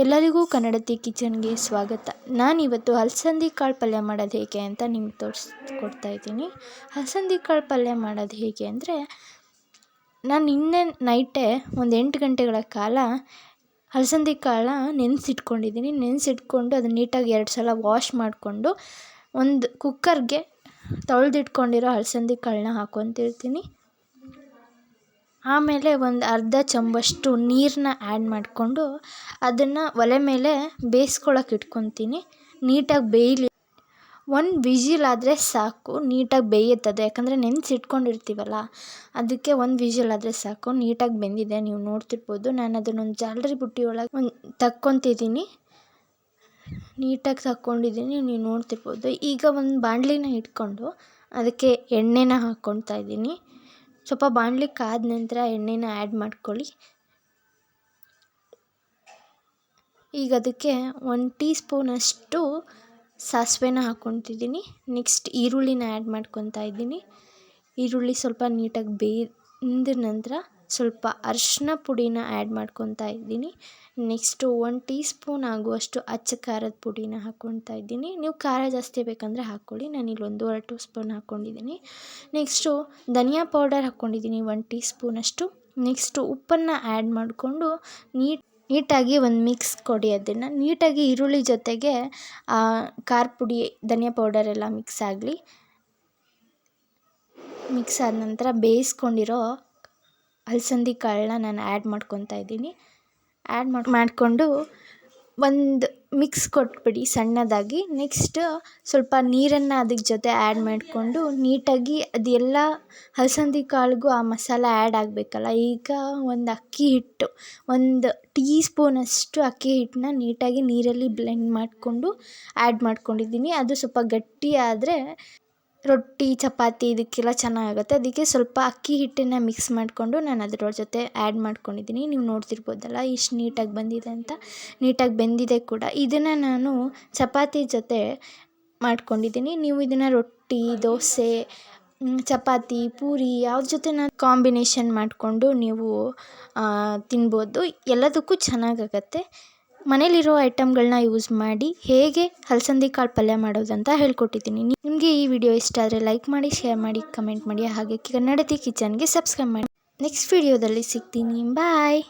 ಎಲ್ಲರಿಗೂ ಕನ್ನಡತಿ ಕಿಚನ್ಗೆ ಸ್ವಾಗತ. ನಾನಿವತ್ತು ಅಲಸಂದಿ ಕಾಳು ಪಲ್ಯ ಮಾಡೋದು ಹೇಗೆ ಅಂತ ನಿಮ್ಗೆ ತೋರಿಸ್ಕೊಡ್ತಾ ಇದ್ದೀನಿ. ಅಲಸಂದಿ ಕಾಳು ಪಲ್ಯ ಮಾಡೋದು ಹೇಗೆ ಅಂದರೆ, ನಾನು ನಿನ್ನೆ ನೈಟೇ ಒಂದು 8 ಗಂಟೆಗಳ ಕಾಲ ಅಲಸಂದಿ ಕಾಳನ್ನ ನೆನೆಸಿಟ್ಕೊಂಡು ಅದನ್ನು ನೀಟಾಗಿ 2 ಸಲ ವಾಶ್ ಮಾಡಿಕೊಂಡು ಒಂದು ಕುಕ್ಕರ್ಗೆ ತೊಳೆದಿಟ್ಕೊಂಡಿರೋ ಅಲಸಂದಿ ಕಾಳನ್ನ ಹಾಕ್ಕೊತಿರ್ತೀನಿ. ಆಮೇಲೆ ಒಂದು ಅರ್ಧ ಚಮಚಷ್ಟು ನೀರನ್ನ ಆ್ಯಡ್ ಮಾಡಿಕೊಂಡು ಅದನ್ನು ಒಲೆ ಮೇಲೆ ಬೇಯಿಸ್ಕೊಳಕ್ಕೆ ಇಟ್ಕೊತೀನಿ. ನೀಟಾಗಿ ಬೇಯಲಿ, 1 ವಿಜಿಲ್ ಆದರೆ ಸಾಕು, ನೀಟಾಗಿ ಬೇಯುತ್ತದೆ. ಯಾಕಂದರೆ ನೆನೆಸಿಟ್ಕೊಂಡಿರ್ತೀವಲ್ಲ, ಅದಕ್ಕೆ 1 ವಿಜಿಲ್ ಆದರೆ ಸಾಕು. ನೀಟಾಗಿ ಬೆಂದಿದೆ, ನೀವು ನೋಡ್ತಿರ್ಬೋದು. ನಾನು ಅದನ್ನೊಂದು ಜಾಲರಿ ಬುಟ್ಟಿ ಒಳಗೆ ತಕ್ಕೊತಿದ್ದೀನಿ, ನೀಟಾಗಿ ತಕ್ಕೊಂಡಿದ್ದೀನಿ, ನೀವು ನೋಡ್ತಿರ್ಬೋದು. ಈಗ ಒಂದು ಬಾಣಲಿನ ಇಟ್ಕೊಂಡು ಅದಕ್ಕೆ ಎಣ್ಣೆನ ಹಾಕ್ಕೊತಾ ಇದ್ದೀನಿ. ಸ್ವಲ್ಪ ಬಾಣಲಿ ಕಾದ ನಂತರ ಎಣ್ಣೆನ ಆ್ಯಡ್ ಮಾಡ್ಕೊಳ್ಳಿ. ಈಗ ಅದಕ್ಕೆ 1 ಟೀ ಸ್ಪೂನಷ್ಟು ಸಾಸಿವೆನ ಹಾಕ್ಕೊತಿದ್ದೀನಿ. ನೆಕ್ಸ್ಟ್ ಈರುಳ್ಳಿನ ಆ್ಯಡ್ ಮಾಡ್ಕೊತಾ ಇದ್ದೀನಿ. ಈರುಳ್ಳಿ ಸ್ವಲ್ಪ ನೀಟಾಗಿ ಬೆಂದ ನಂತರ ಸ್ವಲ್ಪ ಅರಿಶಿನ ಪುಡಿನ ಆ್ಯಡ್ ಮಾಡ್ಕೊತಾ ಇದ್ದೀನಿ. ನೆಕ್ಸ್ಟು 1 ಟೀ ಸ್ಪೂನ್ ಆಗುವಷ್ಟು ಅಚ್ಚ ಖಾರದ ಪುಡಿನ ಹಾಕ್ಕೊತಾ ಇದ್ದೀನಿ. ನೀವು ಖಾರ ಜಾಸ್ತಿ ಬೇಕಂದರೆ ಹಾಕ್ಕೊಳ್ಳಿ. ನಾನಿಲ್ಲಿ 1.5 ಟೀ ಸ್ಪೂನ್ ಹಾಕ್ಕೊಂಡಿದ್ದೀನಿ. ನೆಕ್ಸ್ಟು ಧನಿಯಾ ಪೌಡರ್ ಹಾಕ್ಕೊಂಡಿದ್ದೀನಿ 1 ಟೀ ಸ್ಪೂನಷ್ಟು. ನೆಕ್ಸ್ಟು ಉಪ್ಪನ್ನು ಆ್ಯಡ್ ಮಾಡಿಕೊಂಡು ನೀಟಾಗಿ ಒಂದು ಮಿಕ್ಸ್ ಕೊಡಿ. ಅದನ್ನು ನೀಟಾಗಿ ಈರುಳ್ಳಿ ಜೊತೆಗೆ ಖಾರ ಪುಡಿ, ಧನಿಯಾ ಪೌಡರ್ ಎಲ್ಲ ಮಿಕ್ಸ್ ಆಗಲಿ. ಮಿಕ್ಸ್ ಆದ ನಂತರ ಬೇಯಿಸ್ಕೊಂಡಿರೋ ಅಲಸಂದಿ ಕಾಳನ್ನ ನಾನು ಆ್ಯಡ್ ಮಾಡ್ಕೊತಾ ಇದ್ದೀನಿ. ಆ್ಯಡ್ ಮಾಡಿಕೊಂಡು ಒಂದು ಮಿಕ್ಸ್ ಕೊಟ್ಬಿಡಿ ಸಣ್ಣದಾಗಿ. ನೆಕ್ಸ್ಟ್ ಸ್ವಲ್ಪ ನೀರನ್ನು ಅದಕ್ಕೆ ಜೊತೆ ಆ್ಯಡ್ ಮಾಡಿಕೊಂಡು ನೀಟಾಗಿ ಅದೆಲ್ಲ ಅಲಸಂದಿ ಕಾಳಿಗೂ ಆ ಮಸಾಲ ಆ್ಯಡ್ ಆಗಬೇಕಲ್ಲ. ಈಗ ಒಂದು ಅಕ್ಕಿ ಹಿಟ್ಟು, 1 ಟೀ ಸ್ಪೂನಷ್ಟು ಅಕ್ಕಿ ಹಿಟ್ಟನ್ನ ನೀಟಾಗಿ ನೀರಲ್ಲಿ ಬ್ಲೆಂಡ್ ಮಾಡಿಕೊಂಡು ಆ್ಯಡ್ ಮಾಡ್ಕೊಂಡಿದ್ದೀನಿ. ಅದು ಸ್ವಲ್ಪ ಗಟ್ಟಿ ಆದರೆ ರೊಟ್ಟಿ, ಚಪಾತಿ ಇದಕ್ಕೆಲ್ಲ ಚೆನ್ನಾಗುತ್ತೆ. ಅದಕ್ಕೆ ಸ್ವಲ್ಪ ಅಕ್ಕಿ ಹಿಟ್ಟನ್ನು ಮಿಕ್ಸ್ ಮಾಡಿಕೊಂಡು ನಾನು ಅದರ ಜೊತೆ ಆ್ಯಡ್ ಮಾಡ್ಕೊಂಡಿದ್ದೀನಿ. ನೀವು ನೋಡ್ತಿರ್ಬೋದಲ್ಲ ಎಷ್ಟು ನೀಟಾಗಿ ಬಂದಿದೆ ಅಂತ. ನೀಟಾಗಿ ಬೆಂದಿದೆ ಕೂಡ. ಇದನ್ನು ನಾನು ಚಪಾತಿ ಜೊತೆ ಮಾಡ್ಕೊಂಡಿದ್ದೀನಿ. ನೀವು ಇದನ್ನು ರೊಟ್ಟಿ, ದೋಸೆ, ಚಪಾತಿ, ಪೂರಿ ಯಾವ್ದ್ರ ಜೊತೆ ಕಾಂಬಿನೇಷನ್ ಮಾಡಿಕೊಂಡು ನೀವು ತಿನ್ಬೋದು. ಎಲ್ಲದಕ್ಕೂ ಚೆನ್ನಾಗಾಗತ್ತೆ. ಮನೇಲಿರೋ ಐಟಮ್ಗಳನ್ನ ಯೂಸ್ ಮಾಡಿ ಹೇಗೆ ಅಲಸಂದಿ ಕಾಳು ಪಲ್ಯ ಮಾಡೋದಂತ ಹೇಳ್ಕೊಟ್ಟಿದ್ದೀನಿ. ನಿಮಗೆ ಈ ವಿಡಿಯೋ ಇಷ್ಟ ಆದರೆ ಲೈಕ್ ಮಾಡಿ, ಶೇರ್ ಮಾಡಿ, ಕಮೆಂಟ್ ಮಾಡಿ. ಹಾಗೆ ಕನ್ನಡತಿ ಕಿಚನ್ಗೆ ಸಬ್ಸ್ಕ್ರೈಬ್ ಮಾಡಿ. ನೆಕ್ಸ್ಟ್ ವಿಡಿಯೋದಲ್ಲಿ ಸಿಗ್ತೀನಿ. ಬಾಯ್.